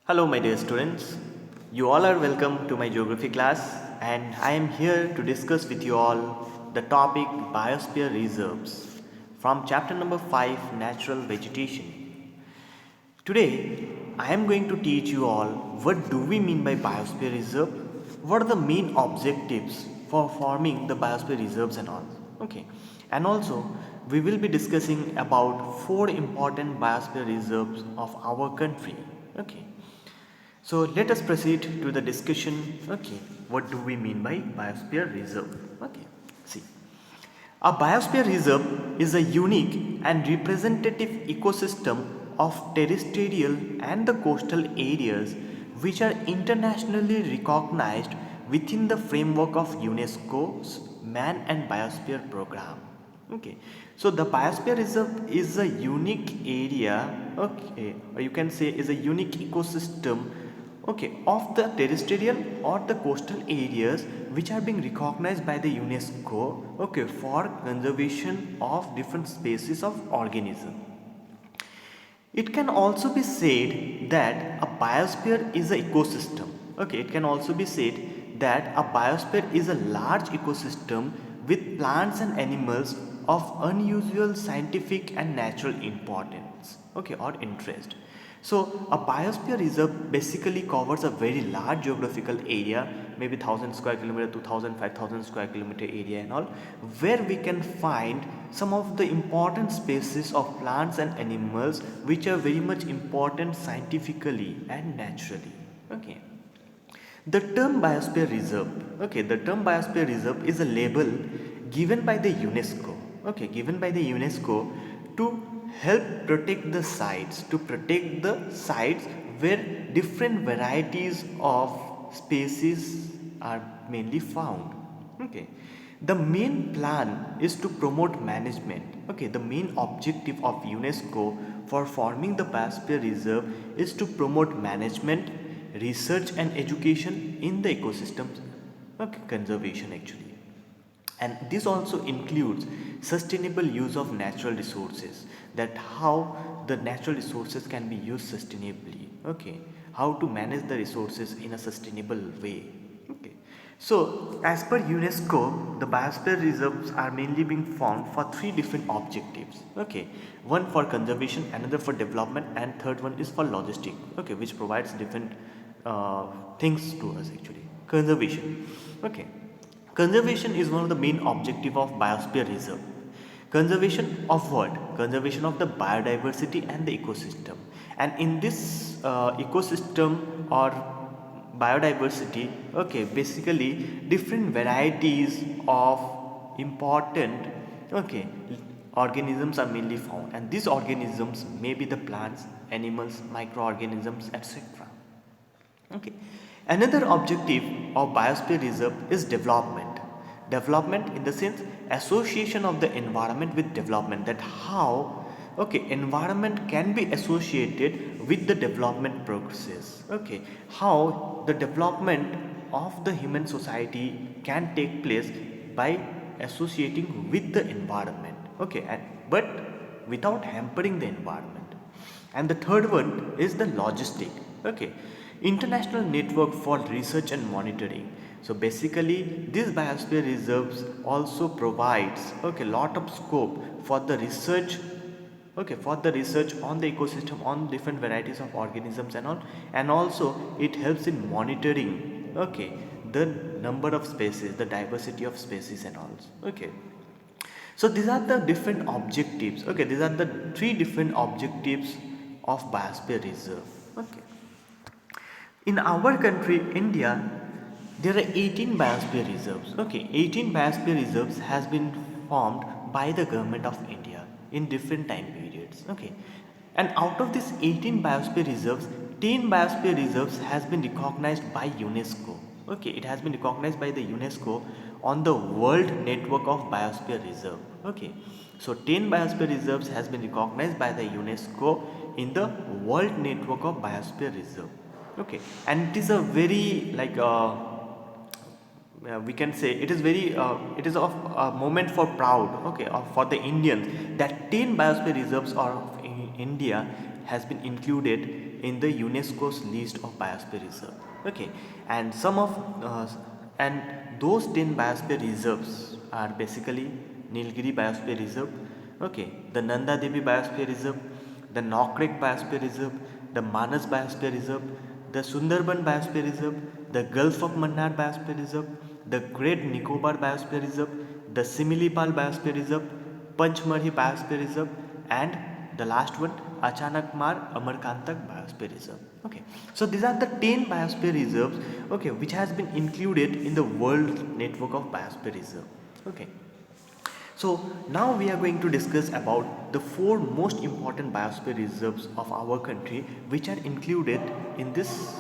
Hello, my dear students. You all are welcome to my geography class, and I am here to discuss with you all the topic biosphere reserves from chapter number 5 natural vegetation. Today, I am going to teach you all what do we mean by biosphere reserve, what are the main objectives for forming the biosphere reserves and all. Okay, and also we will be discussing about four important biosphere reserves of our country. Okay, so let us proceed to the discussion. Okay, what do we mean by biosphere reserve? Okay, see, a biosphere reserve is a unique and representative ecosystem of terrestrial and the coastal areas which are internationally recognized within the framework of UNESCO's Man and Biosphere Program. Okay, so the biosphere reserve is a unique area, okay, or you can say is a unique ecosystem, okay, of the terrestrial or the coastal areas which are being recognized by the UNESCO, okay, for conservation of different species of organism. It can also be said that a biosphere is an ecosystem. Okay, it can also be said that a biosphere is a large ecosystem with plants and animals of unusual scientific and natural importance, okay, or interest. So a biosphere reserve basically covers a very large geographical area, maybe 1000 square kilometer, 2000, 5000 square kilometer area and all, where we can find some of the important species of plants and animals which are very much important scientifically and naturally. Okay. The term biosphere reserve, okay, the term biosphere reserve is a label given by the UNESCO, okay, given by the UNESCO to help protect the sites, to protect the sites where different varieties of species are mainly found. Okay, the main plan is to promote management. Okay, the main objective of UNESCO for forming the biosphere reserve is to promote management, research and education in the ecosystems, okay, conservation actually. And this also includes sustainable use of natural resources, that how the natural resources can be used sustainably, okay, how to manage the resources in a sustainable way. Okay, so as per UNESCO, the biosphere reserves are mainly being formed for three different objectives. Okay, one for conservation, another for development, and third one is for logistic, okay, which provides different things to us actually. Conservation, okay, conservation is one of the main objective of biosphere reserve. Conservation of what? Conservation of the biodiversity and the ecosystem. And in this ecosystem or biodiversity, okay, basically different varieties of important, okay, organisms are mainly found, and these organisms may be the plants, animals, microorganisms, etc. Okay. Another objective of biosphere reserve is development. Development in the sense association of the environment with development, that how, okay, environment can be associated with the development process. Okay, how the development of the human society can take place by associating with the environment. Okay, but without hampering the environment. And the third one is the logistic, okay, international network for research and monitoring. So basically this biosphere reserves also provides, okay, lot of scope for the research, okay, for the research on the ecosystem, on different varieties of organisms and all, and also it helps in monitoring, okay, the number of species, the diversity of species and all. Okay, so these are the different objectives, okay, these are the three different objectives of biosphere reserve. Okay, in our country India, there are 18 biosphere reserves. Okay, 18 biosphere reserves has been formed by the government of India in different time periods. Okay, and out of these 18 biosphere reserves, 10 biosphere reserves has been recognized by UNESCO. Okay, it has been recognized by the UNESCO on the world network of biosphere reserve. Okay, so 10 biosphere reserves has been recognized by the UNESCO in the world network of biosphere reserve. Okay, and it is a very like we can say it is very it is of a moment for proud, okay, for the Indians, that 10 biosphere reserves of India has been included in the UNESCO's list of biosphere reserve. Okay, and some of and those 10 biosphere reserves are basically Nilgiri Biosphere Reserve, okay, the Nanda Devi Biosphere Reserve, the Nokrek Biosphere Reserve, the Manas Biosphere Reserve, the Sundarban Biosphere Reserve, the Gulf of Mannar Biosphere Reserve, the Great Nicobar Biosphere Reserve, the Similipal Biosphere Reserve, Panchmarhi Biosphere Reserve, and the last one, Achanakmar Amarkantak Biosphere Reserve. Okay, so these are the 10 biosphere reserves, okay, which has been included in the world network of biosphere reserve. Okay, so now we are going to discuss about the 4 most important biosphere reserves of our country which are included in this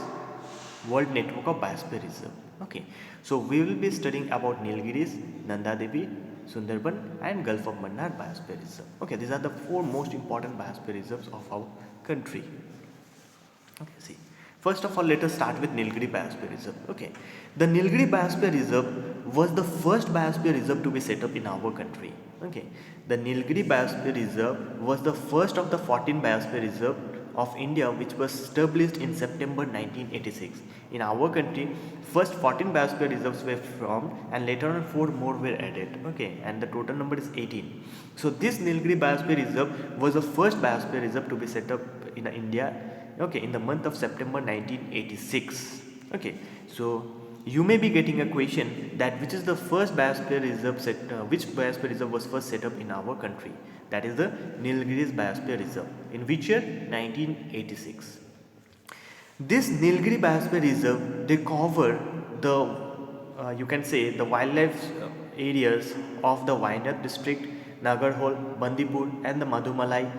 world network of biosphere reserve. Okay, so we will be studying about Nilgiris, Nanda Devi, Sundarban and Gulf of Mannar Biosphere Reserve. Okay, these are the 4 most important biosphere reserves of our country. Okay, see. First of all, let us start with Nilgiri Biosphere Reserve. Okay, the Nilgiri Biosphere Reserve was the first biosphere reserve to be set up in our country. Okay, the Nilgiri Biosphere Reserve was the first of the 14 biosphere reserve of India which was established in September 1986. In our country, first 14 biosphere reserves were formed and later on 4 more were added. Okay, and the total number is 18. So this Nilgiri Biosphere Reserve was the first biosphere reserve to be set up in India, okay, in the month of September 1986. Okay, so you may be getting a question that which is the first biosphere reserve which biosphere reserve was first set up in our country. That is the Nilgiris Biosphere Reserve. In which year? 1986. This Nilgiri Biosphere Reserve, they cover the you can say the wildlife areas of the Wayanad district, Nagarhole, Bandipur and the Madhumalai,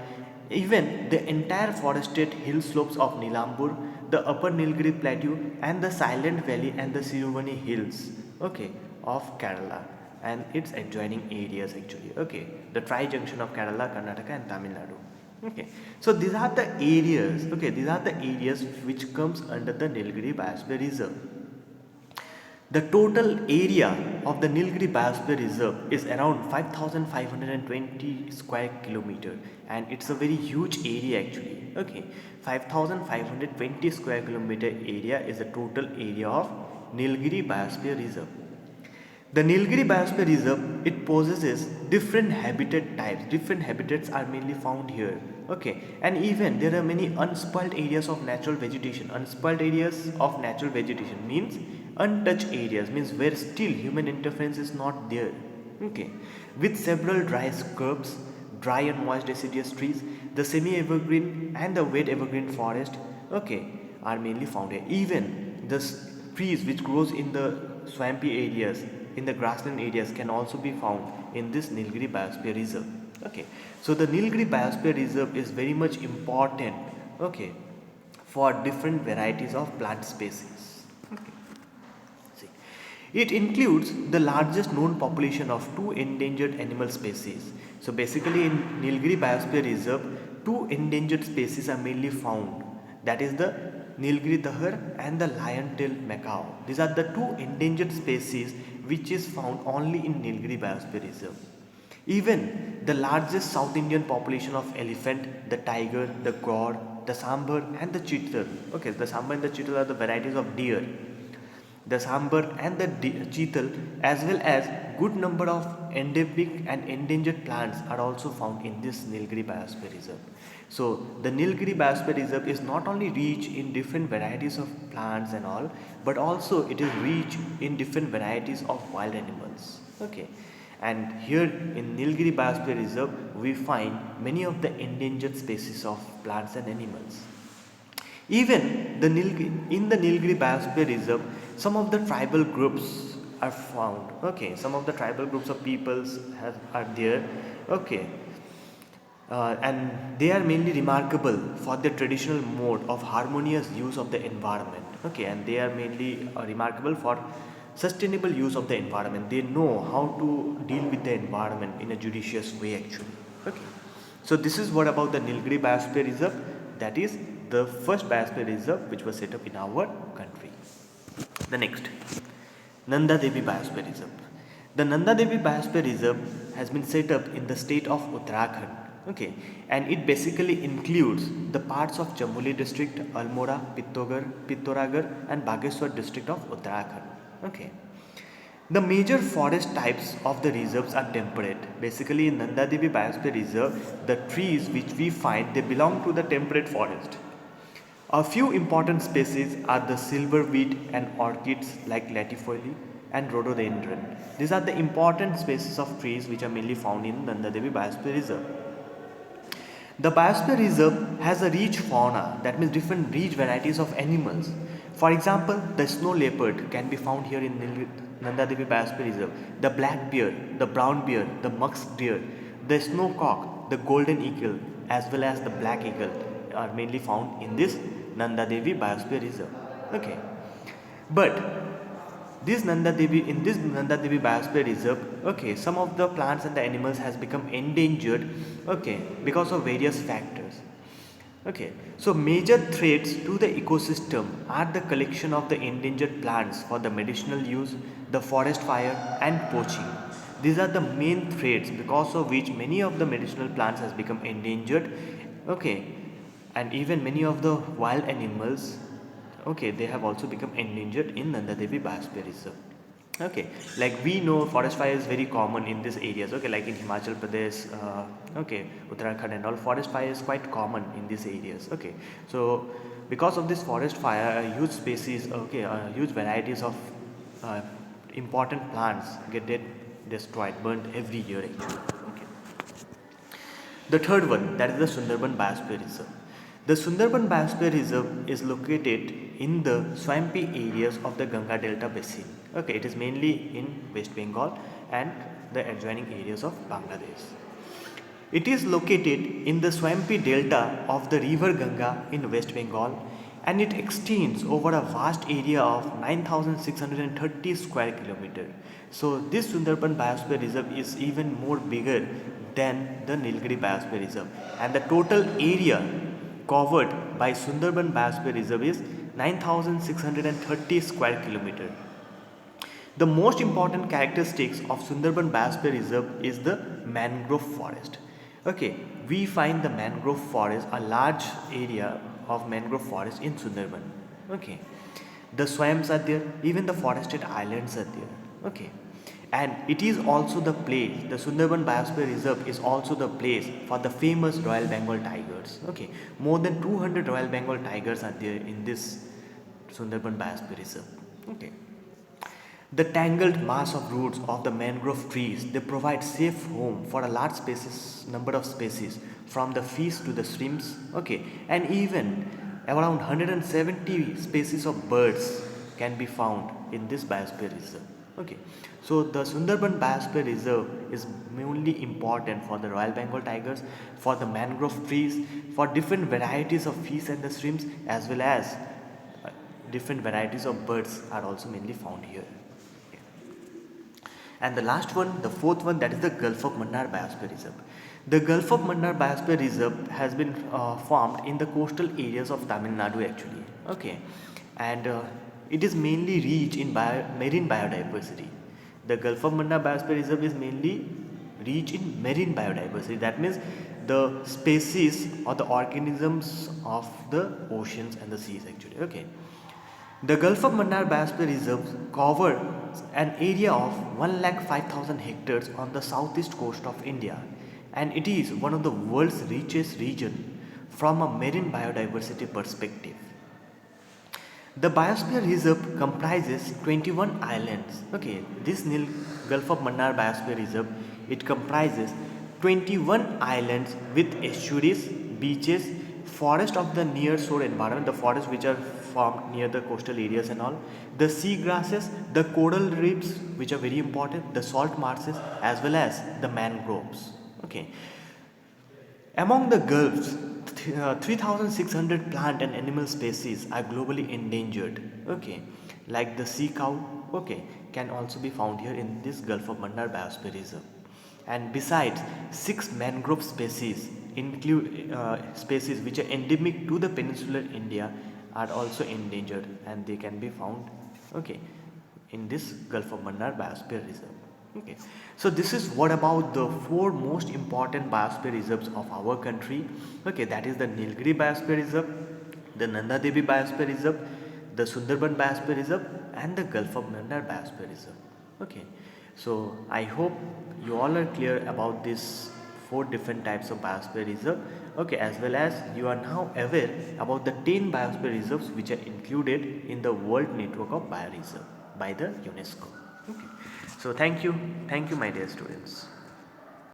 even the entire forested hill slopes of Nilambur, the upper Nilgiri plateau and the Silent Valley and the Siruvani hills, okay, of Kerala and its adjoining areas actually. Okay, the tri-junction of Kerala, Karnataka and Tamil Nadu. Okay, so these are the areas, okay, these are the areas which comes under the Nilgiri Biosphere Reserve. The total area of the Nilgiri Biosphere Reserve is around 5520 square kilometer and it's a very huge area actually. Okay, 5520 square kilometer area is the total area of Nilgiri Biosphere Reserve. The Nilgiri Biosphere Reserve, it possesses different habitat types. Different habitats are mainly found here. Okay, and even there are many unspoiled areas of natural vegetation. Unspoiled areas of natural vegetation means untouched areas, means where still human interference is not there. Okay, with several dry scrubs, dry and moist deciduous trees, the semi-evergreen and the wet evergreen forest, okay, are mainly found here. Even the trees which grows in the swampy areas, in the grassland areas can also be found in this Nilgiri Biosphere Reserve. Okay, so the Nilgiri Biosphere Reserve is very much important, okay, for different varieties of plant species. Okay. See, it includes the largest known population of 2 endangered animal species. So basically in Nilgiri Biosphere Reserve, 2 endangered species are mainly found. That is the Nilgiri Dahar and the lion-tailed macaw. These are the 2 endangered species which is found only in Nilgiri Biosphere Reserve. Even the largest South Indian population of elephant, the tiger, the gaur, the sambar and the cheetal. Okay, the sambar and the cheetal are the varieties of deer. The sambar and the cheetal as well as good number of endemic and endangered plants are also found in this Nilgiri Biosphere Reserve. So the Nilgiri Biosphere Reserve is not only rich in different varieties of plants and all, but also it is rich in different varieties of wild animals. Okay, and here in Nilgiri Biosphere Reserve we find many of the endangered species of plants and animals. Even in the Nilgiri Biosphere Reserve, some of the tribal groups are found. Okay, some of the tribal groups of peoples are there. Okay, and they are mainly remarkable for their traditional mode of harmonious use of the environment. Okay, and they are mainly remarkable for sustainable use of the environment. They know how to deal with the environment in a judicious way actually. Okay, so this is what about the Nilgiri Biosphere Reserve, that is the first biosphere reserve which was set up in our country. The next, Nanda Devi Biosphere Reserve. The Nanda Devi Biosphere Reserve has been set up in the state of Uttarakhand. Okay, and it basically includes the parts of Chamboli district, Almora, Pittoragar and Bageshwar district of Uttarakhand. Okay. The major forest types of the reserves are temperate. Basically, in Nanda Devi Biosphere Reserve, the trees which we find they belong to the temperate forest. A few important species are the silverweed and orchids like latifolia and rhododendron. These are the important species of trees which are mainly found in Nanda Devi Biosphere Reserve. The Biosphere Reserve has a rich fauna, that means different rich varieties of animals. For example, the snow leopard can be found here in Nanda Devi Biosphere Reserve. The black bear, the brown bear, the musk deer, the snow cock, the golden eagle, as well as the black eagle are mainly found in this Nanda Devi Biosphere Reserve. Okay, but in this Nanda Devi Biosphere Reserve, okay, some of the plants and the animals has become endangered, okay, because of various factors. Okay, so major threats to the ecosystem are the collection of the endangered plants for the medicinal use, the forest fire and poaching. These are the main threats because of which many of the medicinal plants has become endangered. Okay, and even many of the wild animals, okay, they have also become endangered in Nanda Devi Biosphere Reserve. Okay, like we know forest fire is very common in these areas, okay, like in Himachal Pradesh, okay, Uttarakhand and all, forest fire is quite common in these areas. Okay, so because of this forest fire, huge species, okay, huge varieties of uh, important plants get destroyed, burnt every year actually. Okay. The third one, that is the Sundarban Biosphere Reserve. The Sundarban Biosphere Reserve is located in the swampy areas of the Ganga Delta basin. Okay, it is mainly in West Bengal and the adjoining areas of Bangladesh. It is located in the swampy delta of the river Ganga in West Bengal, and it extends over a vast area of 9,630 square kilometer. So this Sundarban Biosphere Reserve is even more bigger than the Nilgiri Biosphere Reserve, and the total area covered by Sundarban Biosphere Reserve is 9,630 square kilometer. The most important characteristics of Sundarban Biosphere Reserve is the mangrove forest. Okay, we find the mangrove forest, a large area of mangrove forest in Sundarban. Okay, the swamps are there, even the forested islands are there. Okay, and it is also the place, the Sundarban Biosphere Reserve is also the place for the famous Royal Bengal tigers. Okay, more than 200 Royal Bengal tigers are there in this Sundarban Biosphere Reserve. Okay. The tangled mass of roots of the mangrove trees, they provide safe home for a large number of species, from the fish to the shrimps, okay, and even around 170 species of birds can be found in this biosphere reserve. Okay, so the Sundarban Biosphere Reserve is mainly important for the Royal Bengal tigers, for the mangrove trees, for different varieties of fish and the shrimps, as well as different varieties of birds are also mainly found here. And the last one, the fourth one, that is the Gulf of Mannar Biosphere Reserve. The Gulf of Mannar Biosphere Reserve has been formed in the coastal areas of Tamil Nadu actually. Okay, and it is mainly rich in marine biodiversity. The Gulf of Mannar Biosphere Reserve is mainly rich in marine biodiversity. That means the species or the organisms of the oceans and the seas actually. Okay. The Gulf of Mannar Biosphere Reserve covers an area of 1,05,000 hectares on the southeast coast of India, and it is one of the world's richest region from a marine biodiversity perspective. The Biosphere Reserve comprises 21 islands. Okay, this Gulf of Mannar Biosphere Reserve, it comprises 21 islands with estuaries, beaches, forest of the near shore environment, the forests which are formed near the coastal areas and all, the sea grasses, the coral reefs which are very important, the salt marshes, as well as the mangroves. Okay, among the Gulf's 3,600 plant and animal species are globally endangered. Okay, like the sea cow. Okay, can also be found here in this Gulf of Mannar Biosphere Reserve. And besides, 6 mangrove species include species which are endemic to the peninsular India are also endangered, and they can be found, okay, in this Gulf of Mannar Biosphere Reserve. Okay, so this is what about the four most important biosphere reserves of our country. Okay, that is the Nilgiri Biosphere Reserve, the Nanda Devi Biosphere Reserve, the Sundarban Biosphere Reserve, and the Gulf of Mannar Biosphere Reserve. Okay, so I hope you all are clear about these four different types of biosphere reserve. Okay, as well as you are now aware about the 10 biosphere reserves which are included in the World Network of Bioreserve by the UNESCO. Okay. So thank you, my dear students.